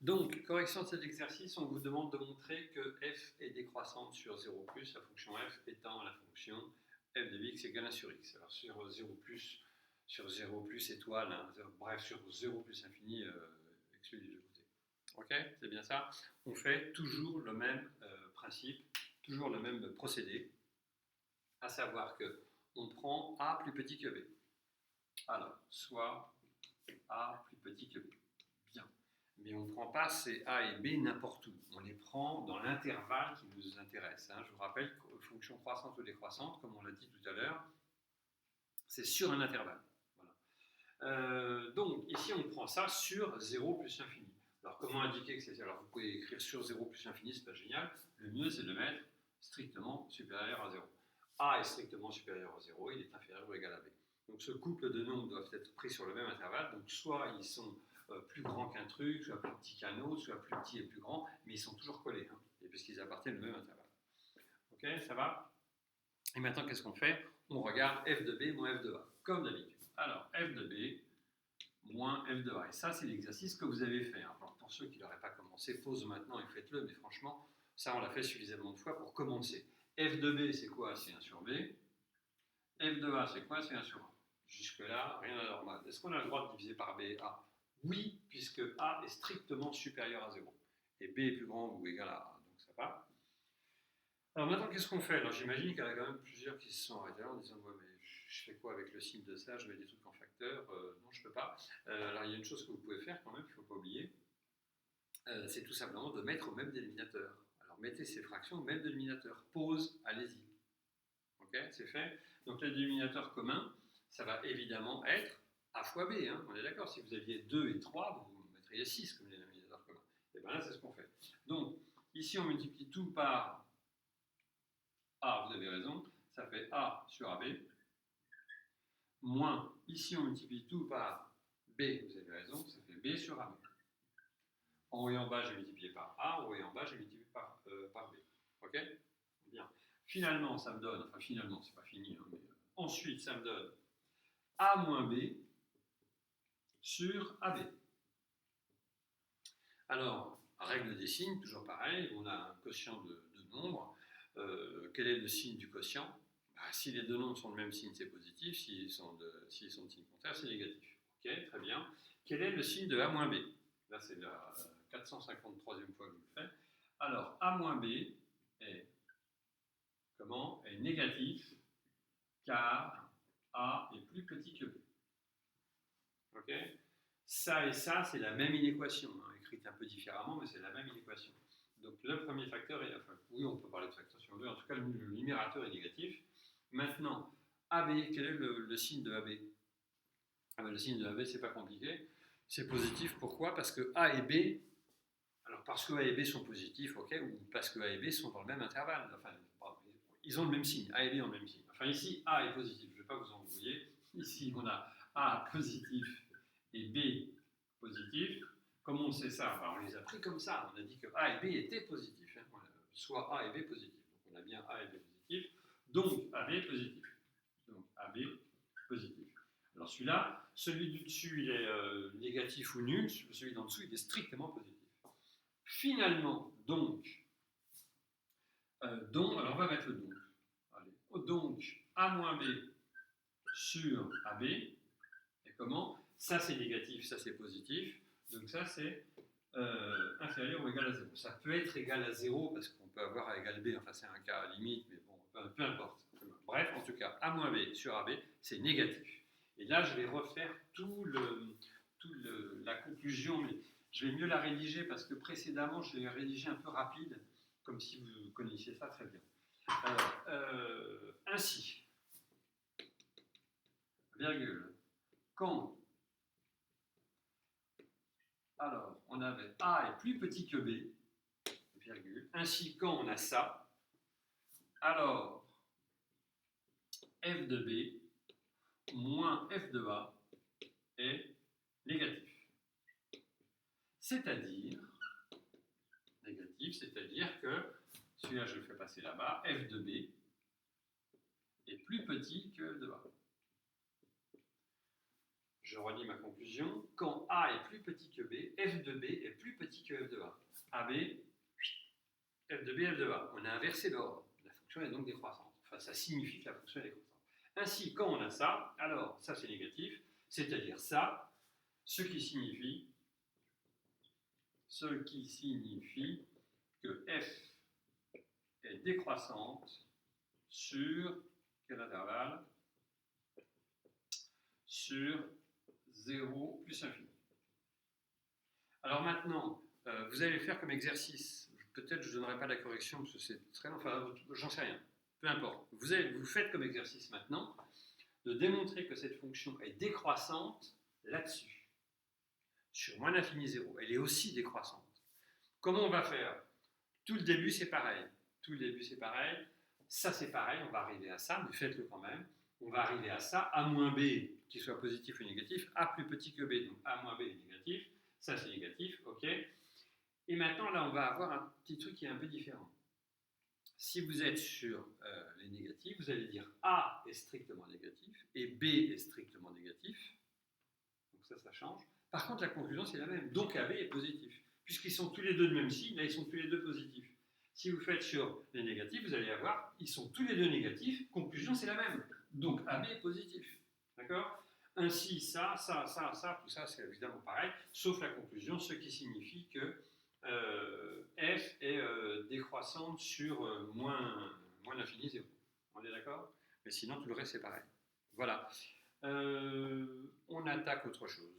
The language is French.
Donc, correction de cet exercice, on vous demande de montrer que f est décroissante sur 0 plus, la fonction f étant la fonction f de x égale 1 sur x. Alors sur 0 plus étoile, hein, bref, sur 0 plus infini, exclu des deux côtés. Ok, c'est bien ça. On fait toujours le même principe, toujours le même procédé, à savoir que on prend a plus petit que b. Alors, soit a plus petit que b. Bien. Mais on ne prend pas ces a et b n'importe où. On les prend dans l'intervalle qui nous intéresse. Hein. Je vous rappelle que fonction croissante ou décroissante, comme on l'a dit tout à l'heure, c'est sur un intervalle. Voilà. Donc, ici, on prend ça sur 0 plus infini. Alors, comment indiquer que c'est... Alors, vous pouvez écrire sur 0 plus infini, c'est pas génial. Le mieux, c'est de mettre strictement supérieur à 0. A est strictement supérieur à 0, il est inférieur ou égal à b. Donc, ce couple de nombres doivent être pris sur le même intervalle. Donc, soit ils sont plus grands qu'un truc, soit plus petits qu'un autre, soit plus petits et plus grands, mais ils sont toujours collés, hein, et puisqu'ils appartiennent au même intervalle. Ok, ça va? Et maintenant, qu'est-ce qu'on fait? On regarde f de b moins f de a, comme d'habitude. Alors, f de b moins f de a. Et ça, c'est l'exercice que vous avez fait. Alors, pour ceux qui n'auraient pas commencé, pause maintenant et faites-le, mais franchement, ça, on l'a fait suffisamment de fois pour commencer. F de b, c'est quoi? C'est 1 sur b. F de a, c'est quoi? C'est 1 sur 1. Jusque-là, rien d'anormal. Est-ce qu'on a le droit de diviser par b et a? Oui, puisque a est strictement supérieur à 0. Et b est plus grand ou égal à a. Donc ça va. Alors maintenant, qu'est-ce qu'on fait? Alors j'imagine qu'il y en a quand même plusieurs qui se sont arrêtés là en disant ouais, mais je fais quoi avec le signe de ça? Je mets des trucs en facteur? Non, je ne peux pas. Alors il y a une chose que vous pouvez faire quand même, qu'il ne faut pas oublier. C'est tout simplement de mettre au même dénominateur. Alors mettez ces fractions au même dénominateur. Pause, allez-y. Ok, c'est fait. Donc le dénominateur commun, ça va évidemment être a fois b. Hein, on est d'accord. Si vous aviez 2 et 3, vous mettriez 6 comme dénominateur commun. Et bien là, c'est ce qu'on fait. Donc ici, on multiplie tout par a, vous avez raison, ça fait a sur ab, moins, ici on multiplie tout par b, vous avez raison, ça fait b sur ab. En haut et en bas, j'ai multiplié par a, en haut et en bas, j'ai multiplié par b. Ok? Bien. Finalement, ça me donne, enfin finalement, c'est pas fini, hein, mais ensuite, ça me donne a moins b sur ab. Alors, règle des signes, toujours pareil, on a un quotient de nombres. Quel est le signe du quotient? Si les deux nombres sont de même signe, c'est positif. S'ils sont de signe contraire, c'est négatif. Ok, très bien. Quel est le signe de a moins b? Là, c'est la 453e fois que je le fais. Alors, a moins b est comment? Est négatif car a est plus petit que b. Ok? Ça et ça, c'est la même inéquation, hein, écrite un peu différemment, mais c'est la même inéquation. Donc le premier facteur est, enfin, oui, on peut parler de facteur sur 2, en tout cas le numérateur est négatif. Maintenant, AB, quel est le signe de AB? Le signe de AB, c'est pas compliqué, c'est positif. Pourquoi? Parce que A et B, alors parce que A et B sont positifs, ok, ou parce que A et B sont dans le même intervalle, enfin, ils ont le même signe, A et B ont le même signe. Enfin ici, A est positif, je ne vais pas vous embrouiller. Ici, on a A positif et B positif. Comment on sait ça? On les a pris comme ça. On a dit que A et B étaient positifs. Hein. Soit A et B positifs. Donc on a bien A et B positifs. Donc AB positif. Donc AB positif. Alors celui-là, celui du dessus, il est négatif ou nul. Celui d'en dessous, il est strictement positif. Finalement, donc, alors on va mettre le donc. Allez. Donc, A moins B sur AB. Et comment? Ça c'est négatif, ça c'est positif. Donc ça c'est inférieur ou égal à 0. Ça peut être égal à 0 parce qu'on peut avoir A égale B, enfin c'est un cas limite, mais bon, peu importe. Bref, en tout cas, A moins B sur AB, c'est négatif. Et là, je vais refaire la conclusion, mais je vais mieux la rédiger parce que précédemment, je l'ai rédigé un peu rapide, comme si vous connaissiez ça très bien. Alors, ainsi, virgule, quand alors, on avait A est plus petit que B, virgule. Ainsi, quand on a ça, alors f de B moins f de A est négatif. C'est-à-dire que, celui-là je le fais passer là-bas, f de B est plus petit que f de A. Je relis ma conclusion. Quand A est plus petit que B, f de B est plus petit que AB, f de b, f de a. On a inversé l'ordre. La fonction est donc décroissante. Enfin, ça signifie que la fonction est décroissante. Ainsi, quand on a ça, alors ça c'est négatif, c'est-à-dire ça, ce qui signifie que f est décroissante sur quel intervalle? Sur 0 plus infini. Alors maintenant, vous allez faire comme exercice. Peut-être je ne donnerai pas la correction parce que c'est très long. Enfin, j'en sais rien. Peu importe. Vous faites comme exercice maintenant de démontrer que cette fonction est décroissante là-dessus. Sur moins l'infini 0. Elle est aussi décroissante. Comment on va faire? Tout le début, c'est pareil. Ça, c'est pareil. On va arriver à ça, mais faites-le quand même. On va arriver à ça, a moins b, qui soit positif ou négatif, a plus petit que b, donc a moins b est négatif, ça c'est négatif, ok. Et maintenant, là, on va avoir un petit truc qui est un peu différent. Si vous êtes sur les négatifs, vous allez dire a est strictement négatif et b est strictement négatif, donc ça change. Par contre, la conclusion, c'est la même, donc AB est positif. Puisqu'ils sont tous les deux de même signe, là, ils sont tous les deux positifs. Si vous faites sur les négatifs, vous allez avoir, ils sont tous les deux négatifs, conclusion, c'est la même. Donc AB est positif. D'accord? Ainsi, ça, tout ça, c'est évidemment pareil, sauf la conclusion, ce qui signifie que f est décroissante sur moins l'infini 0. On est d'accord? Mais sinon, tout le reste, c'est pareil. Voilà. On attaque autre chose.